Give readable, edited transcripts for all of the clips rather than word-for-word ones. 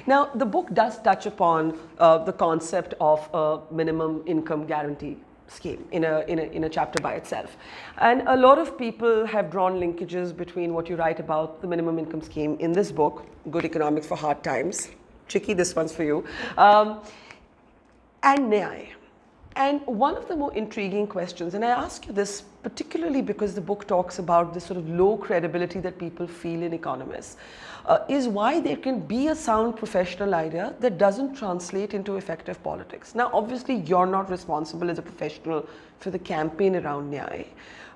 Now, the book does touch upon the concept of a minimum income guarantee scheme in a chapter by itself. And a lot of people have drawn linkages between what you write about the minimum income scheme in this book, Good Economics for Hard Times. Tricky, this one's for you. And NYAY. And one of the more intriguing questions, and I ask you this particularly because the book talks about this sort of low credibility that people feel in economists, is why there can be a sound professional idea that doesn't translate into effective politics. Now, obviously, you're not responsible as a professional for the campaign around NYAY,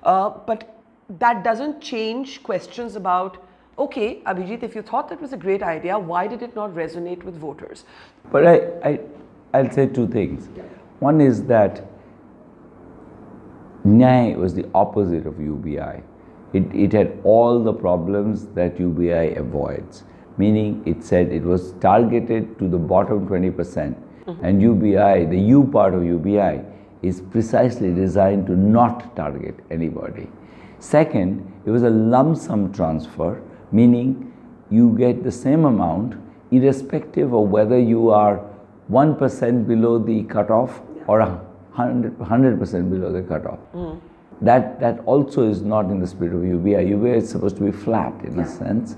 but that doesn't change questions about, okay, Abhijit, if you thought that was a great idea, why did it not resonate with voters? But I'll say two things. Yeah. One is that NYAY was the opposite of UBI. It had all the problems that UBI avoids, meaning it said it was targeted to the bottom 20%. And UBI, the U part of UBI, is precisely designed to not target anybody. Second, it was a lump sum transfer, meaning you get the same amount irrespective of whether you are 1% below the cutoff or 100% below the cutoff. That also is not in the spirit of UBI. UBI is supposed to be flat in a sense.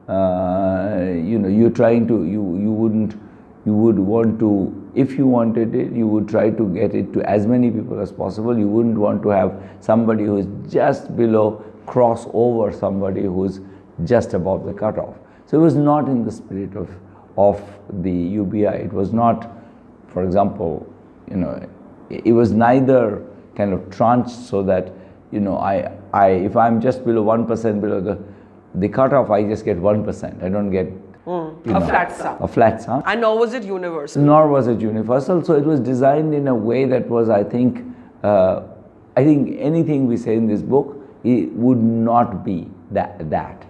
You're trying to, you would want to, if you wanted it, you would try to get it to as many people as possible. You wouldn't want to have somebody who is just below cross over somebody who's just above the cutoff. So it was not in the spirit of the UBI. It was not, for example, it was neither kind of tranched so that, if I'm just below 1% below the cutoff, I just get 1%. I don't get a flat sum. A flat sum. And nor was it universal. Nor was it universal. So it was designed in a way that was, I think anything we say in this book, it would not be that.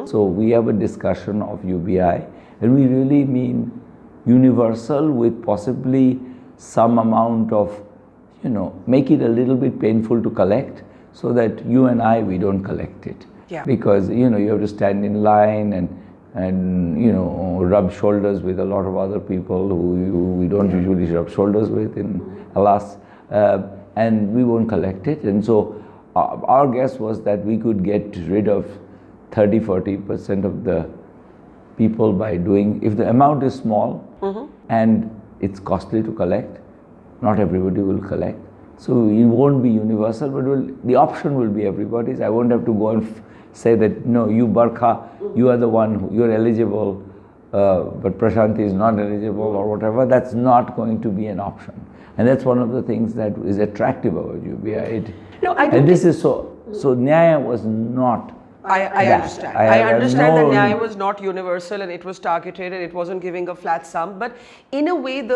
So we have a discussion of UBI, and we really mean universal with possibly some amount of, make it a little bit painful to collect so that you and I, we don't collect it. Yeah. Because, you have to stand in line and rub shoulders with a lot of other people who we don't usually rub shoulders with, alas, and we won't collect it. And so our guess was that we could get rid of 30-40% of the people by doing, if the amount is small and it's costly to collect, not everybody will collect. So it won't be universal, but the option will be everybody's. I won't have to go and say that, no, you Barkha, you are the one, you're eligible, but Prashanti is not eligible or whatever. That's not going to be an option. And that's one of the things that is attractive about UBI. And this is so NYAY was not. I understand. I understand that NYAY was not universal and it was targeted and it wasn't giving a flat sum. But in a way,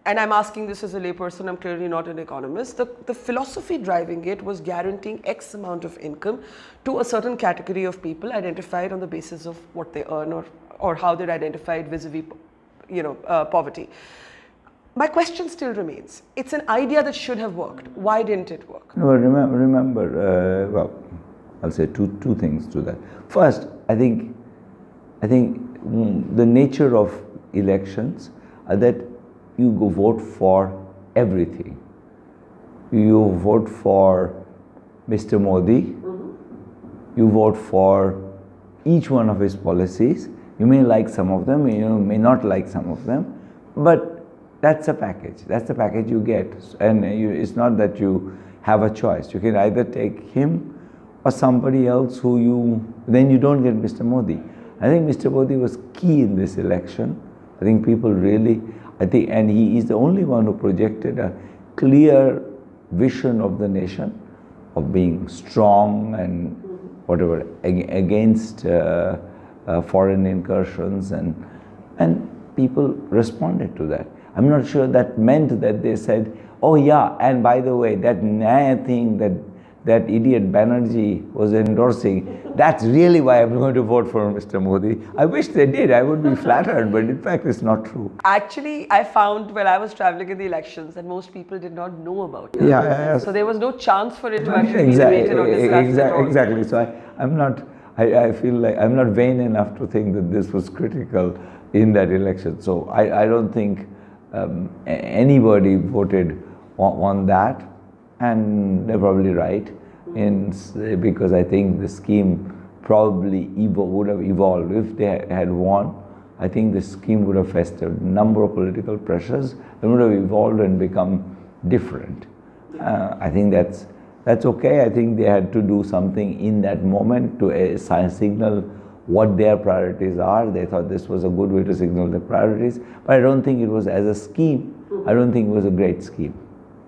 and I'm asking this as a layperson, I'm clearly not an economist, the philosophy driving it was guaranteeing X amount of income to a certain category of people identified on the basis of what they earn or how they're identified vis-a-vis, poverty. My question still remains. It's an idea that should have worked. Why didn't it work? No, remember, I'll say two things to that. First, I think the nature of elections are that you go vote for everything. You vote for Mr. Modi. You vote for each one of his policies. You may like some of them, you may not like some of them, but that's a package. That's the package you get. And it's not that you have a choice. You can either take him or somebody else then you don't get Mr. Modi. I think Mr. Modi was key in this election. I think people really, and he is the only one who projected a clear vision of the nation, of being strong and whatever, against foreign incursions, and people responded to that. I'm not sure that meant that they said, oh yeah, and by the way, that NYAY thing that idiot Banerjee was endorsing, that's really why I'm going to vote for Mr. Modi. I wish they did, I would be flattered, but in fact it's not true. Actually, I found when I was traveling in the elections that most people did not know about it. Yeah. So there was no chance for it to actually be debated or discussed at all. Exactly, so I feel like I'm not vain enough to think that this was critical in that election. So I don't think anybody voted on that, and they're probably right, because I think the scheme probably would have evolved. If they had won, I think the scheme would have faced a number of political pressures and would have evolved and become different. I think that's okay. I think they had to do something in that moment to signal what their priorities are. They thought this was a good way to signal their priorities, but I don't think it was, as a scheme, I don't think it was a great scheme.